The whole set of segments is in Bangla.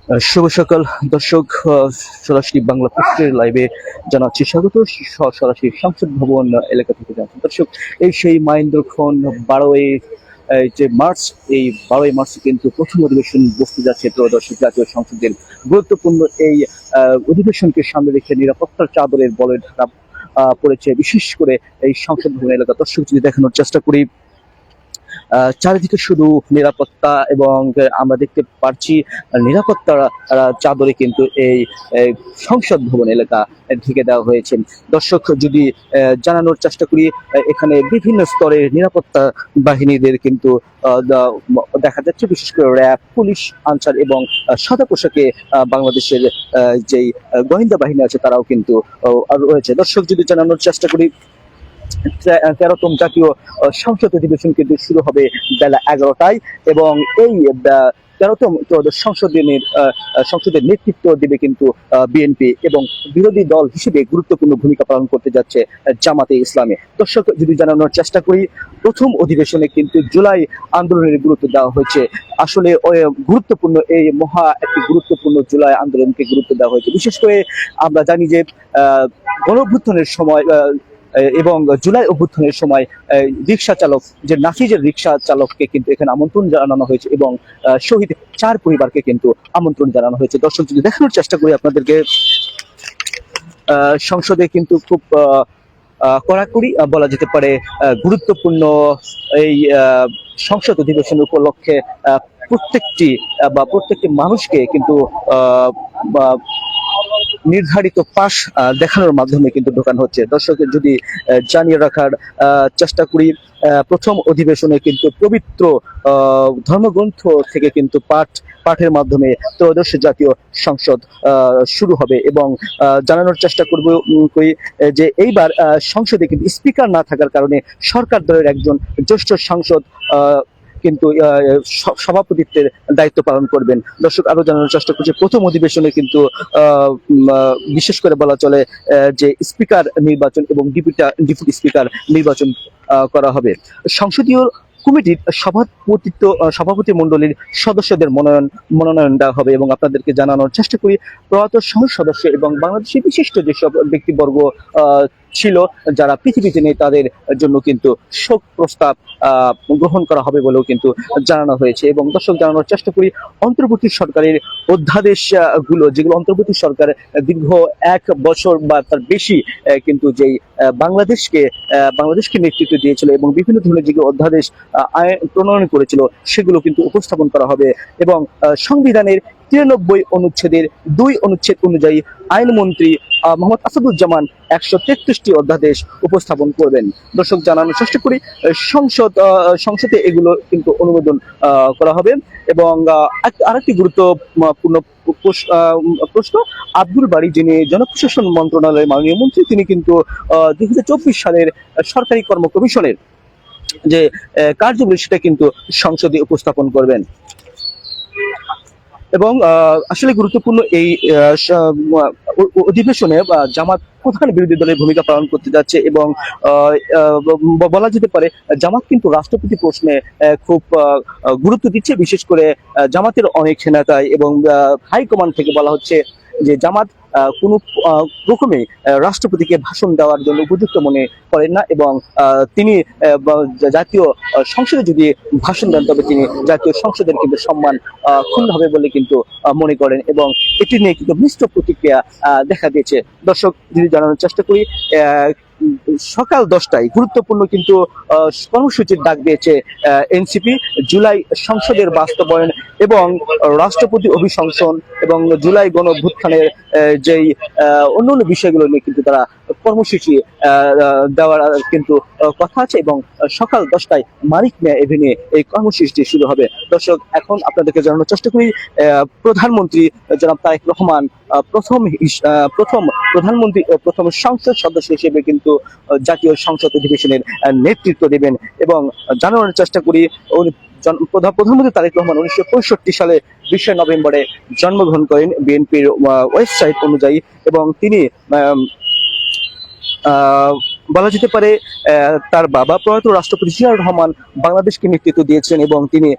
শুভ সকাল দর্শক, সরাসরি বাংলা পোস্টের লাইভে জানাচ্ছি স্বাগত। সরাসরি সংসদ ভবন এলাকা থেকে জানাচ্ছি দর্শক। এই সেই মহেন্দ্রক্ষণ 12 মার্চ, এই 12 মার্চ কিন্তু প্রথম অধিবেশন বসতে যাচ্ছে ত্রয়োদশ জাতীয় সংসদের। গুরুত্বপূর্ণ এই অধিবেশনকে সামনে রেখে নিরাপত্তার চাদরের বলয় ঢাকা পড়েছে, বিশেষ করে এই সংসদ ভবন এলাকা। দর্শক যদি দেখানোর চেষ্টা করি, চারিদিকে শুধু নিরাপত্তা, এবং আমরা দেখতে পাচ্ছি নিরাপত্তার চাদরে কিন্তু এই সংসদ ভবন এলাকা ঢেকে দেওয়া হয়েছে। দর্শক যদি জানানোর চেষ্টা করি, এখানে বিভিন্ন স্তরের নিরাপত্তা বাহিনীদের কিন্তু দেখা যাচ্ছে, বিশেষ করে র্যাব, পুলিশ, আনসার এবং সাদা পোশাকে বাংলাদেশের যেই গোয়েন্দা বাহিনী আছে তারাও কিন্তু রয়েছে। দর্শক যদি জানানোর চেষ্টা করি, 13তম জাতীয় সংসদ অধিবেশন কিন্তু শুরু হবে বেলা 11টায়, এবং এই 13তম ত্রয়োদশ সংসদের নেতৃত্ব দেবে কিন্তু বিএনপি, এবং বিরোধী দল হিসেবে গুরুত্বপূর্ণ ভূমিকা পালন করতে যাচ্ছে জামাতে ইসলামী। দর্শক যদি জানানোর চেষ্টা করি, প্রথম অধিবেশনে কিন্তু জুলাই আন্দোলনের গুরুত্ব দেওয়া হয়েছে। আসলে গুরুত্বপূর্ণ এই একটি গুরুত্বপূর্ণ জুলাই আন্দোলনকে গুরুত্ব দেওয়া হয়েছে। বিশেষ করে আমরা জানি যে গণঅভ্যুত্থানের সময় এবং জুলাই অভ্যুত্থানের সময় রিক্সা চালক, যে নাফিজের রিক্সা চালককে কিন্তু এখানে আমন্ত্রণ জানানো হয়েছে, এবং শহীদ 4 পরিবারকে কিন্তু আমন্ত্রণ জানানো হয়েছে। দর্শক যদি দেখানোর চেষ্টা করি আপনাদেরকে, সংসদে কিন্তু খুব কড়াকড়ি বলা যেতে পারে গুরুত্বপূর্ণ এই সংসদ অধিবেশন উপলক্ষে প্রত্যেকটি মানুষকে কিন্তু নির্ধারিত পাস দেখানোর মাধ্যমে কিন্তু ঢোকানো হচ্ছে। দর্শকের যদি জানিয়ে রাখার চেষ্টা করি, প্রথম অধিবেশনে কিন্তু পবিত্র ধর্মগ্রন্থ থেকে কিন্তু পাঠের মাধ্যমে ত্রয়োদশ জাতীয় সংসদ শুরু হবে, এবং জানানোর চেষ্টা করি যে এইবার সংসদে কিন্তু স্পিকার না থাকার কারণে সরকার দলের একজন জ্যেষ্ঠ সাংসদ কিন্তু সভাপতিত্বের দায়িত্ব পালন করবেন। দর্শক আরো জানানোর চেষ্টা করছি, প্রথম অধিবেশনে কিন্তু বিশেষ করে বলা চলে যে স্পিকার নির্বাচন এবং ডেপুটি স্পিকার নির্বাচন করা হবে। সংসদীয় কমিটির সভাপতি মণ্ডলীর সদস্যদের মনোনয়ন দেওয়া হবে, এবং আপনাদেরকে জানানোর চেষ্টা করি, প্রয়াত সংসদ সদস্য এবং বাংলাদেশের বিশিষ্ট যেসব ব্যক্তিবর্গ ছিল যারা পৃথিবীতে নেই, তাদের জন্য কিন্তু শোক প্রস্তাব গ্রহণ করা হবে বলেও কিন্তু জানানো হয়েছে। এবং দর্শক জানানোর চেষ্টা করি, অন্তর্বর্তী সরকারের অধ্যাদেশ যেগুলো অন্তর্বর্তী সরকার দীর্ঘ 1 বছর বা তার বেশি কিন্তু যেই বাংলাদেশকে নেতৃত্ব দিয়েছিল, এবং বিভিন্ন ধরনের যেগুলো অধ্যাদেশ প্রণয়ন করেছিল সেগুলো কিন্তু উপস্থাপন করা হবে, এবং সংবিধানের 93 অনুচ্ছেদের 2 অনুচ্ছেদ অনুযায়ী আইনমন্ত্রী মোহাম্মদ আসাদুজ্জামান 133টি অধ্যাদেশ উপস্থাপন করবেন। দর্শক জানানোর চেষ্টা করি, সংসদে এগুলো কিন্তু অনুমোদন করা হবে। এবং আরেকটি গুরুত্বপূর্ণ প্রশ্ন, আব্দুল বারী, যিনি জনপ্রশাসন মন্ত্রণালয়ের মাননীয় মন্ত্রী, তিনি কিন্তু 2024 সালের সরকারি কর্ম কমিশনের যে কার্যবলী সেটা কিন্তু সংসদে উপস্থাপন করবেন। এবং আসলে গুরুত্বপূর্ণ এই অধিবেশনে জামাত প্রধান বিরোধী দলের ভূমিকা পালন করতে যাচ্ছে, এবং বলা যেতে পারে জামাত কিন্তু রাষ্ট্রপতি প্রশ্নে খুব গুরুত্ব দিচ্ছে। বিশেষ করে জামাতের অনেক নেতাই এবং হাইকমান্ড থেকে বলা হচ্ছে যে জামাত কোনো রকমে রাষ্ট্রপতিকে ভাষণ দেওয়ার জন্য উপযুক্ত মনে করেন না, এবং তিনি জাতীয় সংসদে যদি ভাষণ দেন তবে তিনি জাতীয় সংসদের কিন্তু সম্মান ক্ষুণ্ণ হবে বলে কিন্তু মনে করেন, এবং এটি নিয়ে কিন্তু মিশ্র প্রতিক্রিয়া দেখা দিয়েছে। দর্শক যদি জানানোর চেষ্টা করি, সকাল 10টায় গুরুত্বপূর্ণ কিন্তু কর্মসূচির ডাক দিয়েছে এনসিপি। জুলাই সংসদের বাস্তবায়ন এবং রাষ্ট্রপতি অভিশংসন এবং জুলাই গণ অভ্যুত্থানের যেই অন্যান্য বিষয়গুলো নিয়ে কিন্তু তারা কর্মসূচি দেওয়ার কিন্তু কথা আছে, এবং সকাল 10টায় মানিক মিয়া এভিনিউ এই কর্মসূচিটি শুরু হবে। দর্শক এখন আপনাদেরকে জানানোর চেষ্টা করি, প্রধানমন্ত্রী জনাব তারেক রহমান প্রথম প্রধানমন্ত্রী ও প্রথম সংসদ সদস্য হিসেবে কিন্তু জাতীয় সংসদ অধিবেশনের নেতৃত্ব দেবেন। এবং জানানোর চেষ্টা করি, প্রধানমন্ত্রী তারেক রহমান 1965 সালে 20 নভেম্বরে জন্মগ্রহণ করেন বিএনপির ওয়েবসাইট অনুযায়ী, এবং তিনি বলা যেতে পারে তার বাবা প্রয়াত রাষ্ট্রপতি জিয়াউর রহমান বাংলাদেশকে নেতৃত্ব দিয়েছেন এবং তিনি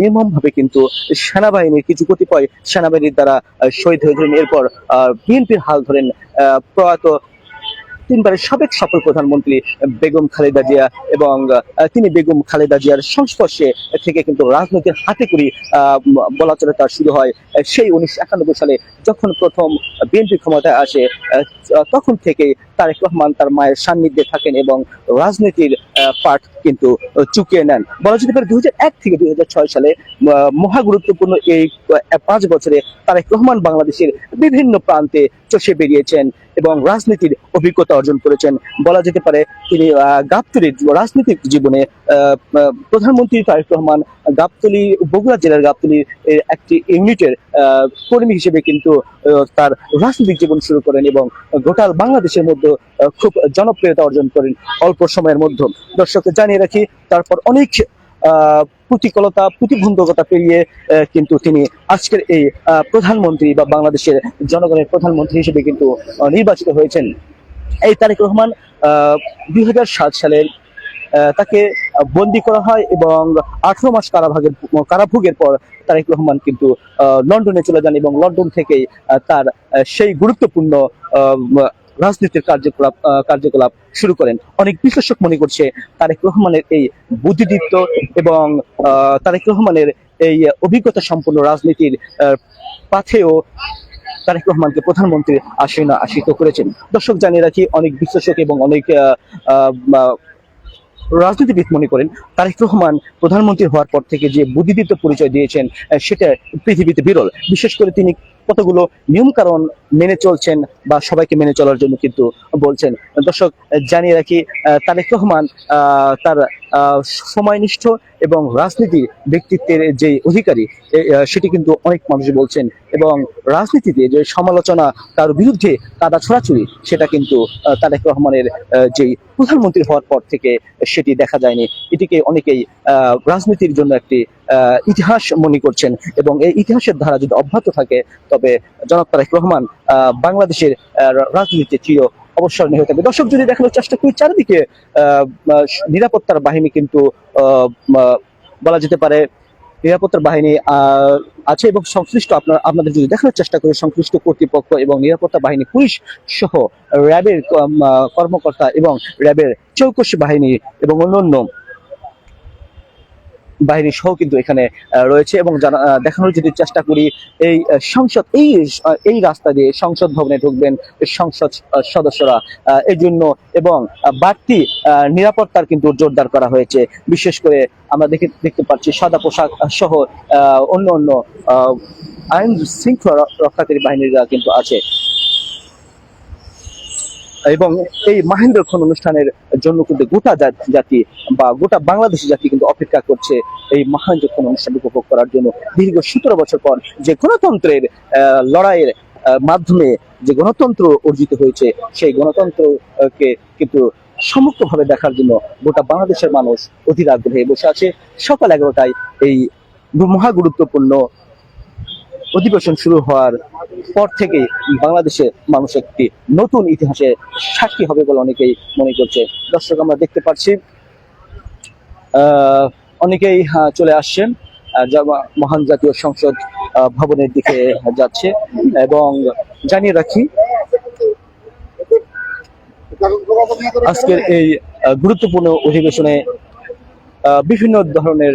নির্মমভাবে কিন্তু সেনাবাহিনীর কিছু কতিপয় সেনাবাহিনীর দ্বারা শহীদ হয়েছিলেন। এরপর বিএনপির হাল ধরেন প্রয়াত তিনবারের সাবেক সফল প্রধানমন্ত্রী বেগম খালেদা জিয়া এবং তিনি বেগম খালেদা জিয়ার সংস্পর্শে থেকে কিন্তু রাজনীতির হাতে করি বলা চলে তার শুরু হয় সেই 1991 সালে যখন প্রথম বিএনপি ক্ষমতায় আসে। তখন থেকে তারেক রহমান তার মায়ের সান্নিধ্যে থাকেন এবং রাজনীতির পাঠ কিন্তু চুকিয়ে নেন। বলা যেতে পারে 2001 থেকে 2006 সালে মহা গুরুত্বপূর্ণ এই 5 বছরে তারেক রহমান বাংলাদেশের বিভিন্ন প্রান্তে চষে বেরিয়েছেন এবং রাজনীতির অভিজ্ঞতা অর্জন করেছেন। বলা যেতে পারে তিনি গাবতলীর রাজনৈতিক জীবনে প্রধানমন্ত্রী তারেক রহমান গাবতলী বগুড়া জেলার গাবতলীর একটি ইউনিটের কর্মী হিসেবে কিন্তু তার রাজনৈতিক জীবন শুরু করেন এবং গোটা বাংলাদেশের মধ্যে খুব জনপ্রিয়তা অর্জন করেন অল্প সময়ের মধ্যে। দর্শককে জানিয়ে রাখি তারপর অনেক প্রতিকূলতা প্রতিবন্ধকতা পেরিয়ে কিন্তু তিনি আজকের এই প্রধানমন্ত্রী বা বাংলাদেশের জনগণের প্রধানমন্ত্রী হিসেবে কিন্তু নির্বাচিত হয়েছেন। এই তারেক রহমান 2007 সালের তাকে বন্দী করা হয় এবং 18 মাস কারাভোগের পর তারেক রহমান কিন্তু লন্ডনে চলে যান এবং লন্ডন থেকেই তার সেই গুরুত্বপূর্ণ রাজনীতির কার্যকলাপ শুরু করেন। অনেক বিশ্লেষক মনে করছে তারেক রহমানের এই বুদ্ধিদীপ্ত এবং তারেক রহমানের এই অভিজ্ঞতা সম্পন্ন রাজনীতির পাথেও তারেক রহমানকে প্রধানমন্ত্রীর আসনে আসীন করেছেন। দর্শক জানিয়ে রাখি অনেক বিশ্লেষক এবং অনেক রাজনীতিবিদ মনে করেন তারেক রহমান প্রধানমন্ত্রী হওয়ার পর থেকে যে বুদ্ধিদীপ্ত পরিচয় দিয়েছেন সেটা পৃথিবীতে বিরল। বিশেষ করে তিনি কতগুলো নিয়ম কারণ মেনে চলছেন বা সবাইকে মেনে চলার জন্য কিন্তু বলছেন। দর্শক জানিয়ে রাখি তারেক রহমান তার সময়নিষ্ঠ এবং রাজনীতি ব্যক্তিত্বের যে অধিকারী সেটি কিন্তু অনেক মানুষ বলছেন এবং রাজনীতিতে যে সমালোচনা তার বিরুদ্ধে কাদা ছড়াছড়ি সেটা কিন্তু তারেক রহমানের যেই প্রধানমন্ত্রী হওয়ার পর থেকে সেটি দেখা যায়নি। এটিকে অনেকেই রাজনীতির জন্য একটি ইতিহাস মনে করছেন এবং এই ইতিহাসের ধারা যদি অব্যাহত থাকে তবে জনাব তারেক রহমান বাংলাদেশের রাজনীতিতে চির অবসরণীয় হয়ে থাকবে। দর্শক যদি দেখানোর চেষ্টা করি চারিদিকে নিরাপত্তার বাহিনী কিন্তু বলা যেতে পারে নিরাপত্তার বাহিনী আছে এবং সংশ্লিষ্ট আপনাদের যদি দেখানোর চেষ্টা করি সংশ্লিষ্ট কর্তৃপক্ষ এবং নিরাপত্তা বাহিনী পুলিশ সহ র্যাবের কর্মকর্তা এবং র্যাবের চৌকশি বাহিনী এবং অন্যান্য বাহিনী সহ কিন্তু এখানে রয়েছে এবং দেখানোর যদি চেষ্টা করি এই সংসদ এই রাস্তা দিয়ে সংসদ ভবনে ঢুকবেন সংসদ সদস্যরা এই জন্য এবং বাড়তি নিরাপত্তার কিন্তু জোরদার করা হয়েছে। বিশেষ করে আমরা দেখতে পাচ্ছি সাদা পোশাক সহ অন্য অন্য আইন শৃঙ্খলা রক্ষাকারী বাহিনীরা কিন্তু আছে এবং এই মাহেন্দ্রক্ষণ অনুষ্ঠানের জন্য কিন্তু গোটা জাতি বা গোটা বাংলাদেশি জাতি কিন্তু অপেক্ষা করছে এই মাহেন্দ্রক্ষণ অনুষ্ঠান উপভোগ করার জন্য। দীর্ঘ 17 বছর পর যে গণতন্ত্রের লড়াইয়ের মাধ্যমে যে গণতন্ত্র অর্জিত হয়েছে সেই গণতন্ত্রকে কিন্তু সমুক্তভাবে দেখার জন্য গোটা বাংলাদেশের মানুষ অধীর আগ্রহে বসে আছে। সকাল 11টায় এই মহা গুরুত্বপূর্ণ অধিবেশন শুরু হওয়ার পর থেকে বাংলাদেশের মানুষ একটি নতুন ইতিহাসের সাক্ষী হবে বলে অনেকেই মনে করছে। দর্শক আমরা দেখতে পাচ্ছি অনেকেই চলে আসছেন মহান জাতীয় সংসদ ভবনের দিকে যাচ্ছে এবং জানিয়ে রাখি আজকের এই গুরুত্বপূর্ণ অধিবেশনে বিভিন্ন ধরনের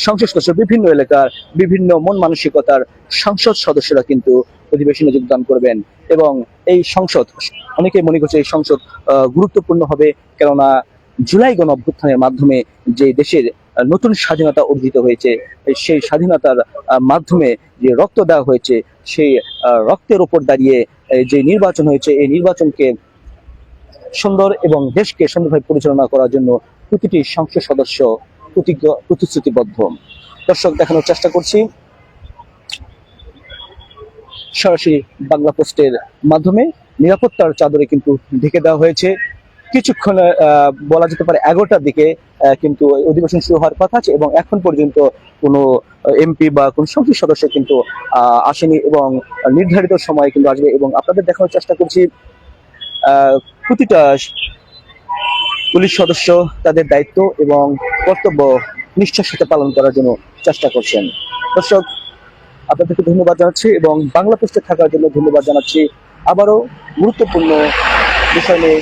সংসদ সদস্য বিভিন্ন এলাকার বিভিন্ন মন মানসিকতার সংসদ সদস্যরা কিন্তু অধিবেশনে যোগদান করবেন এবং এই সংসদ অনেকেই মনে করছে এই সংসদ গুরুত্বপূর্ণ হবে কেননা জুলাই গণ অভ্যুত্থানের মাধ্যমে যে দেশের নতুন স্বাধীনতা অর্জিত হয়েছে সেই স্বাধীনতার মাধ্যমে যে রক্ত দেওয়া হয়েছে সেই রক্তের উপর দাঁড়িয়ে যে নির্বাচন হয়েছে এই নির্বাচনকে সুন্দর এবং দেশকে সুন্দরভাবে পরিচালনা করার জন্য প্রতিটি সংসদ সদস্য প্রতিশ্রুতিবদ্ধ। দর্শক দেখানোর চেষ্টা করছি সরাসরি বাংলা পোস্টের মাধ্যমে নিরাপত্তার চাদরে কিন্তু ঢেকে দেওয়া হয়েছে। কিছুক্ষণ বলা যেতে পারে 11টার দিকে কিন্তু অধিবেশন শুরু হওয়ার কথা আছে এবং এখন পর্যন্ত কোনো এমপি বা কোনো সংসদ সদস্য কিন্তু আসেনি এবং নির্ধারিত সময় কিন্তু আসবে এবং আপনাদের দেখানোর চেষ্টা করছি প্রতিটা পুলিশ সদস্য তাদের দায়িত্ব এবং কর্তব্য নিষ্ঠার সাথে পালন করার জন্য চেষ্টা করছেন। দর্শক, আপনাদেরকে ধন্যবাদ জানাচ্ছি এবং বাংলা পোস্টে থাকার জন্য ধন্যবাদ জানাচ্ছি। আবারও গুরুত্বপূর্ণ বিষয় নিয়ে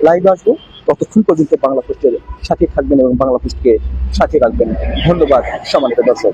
লাইভ আসবো। ততক্ষণ পর্যন্ত বাংলা পোস্টের সাথে থাকবেন এবং বাংলা পোস্টকে সাথে রাখবেন। ধন্যবাদ সম্মানিত দর্শক।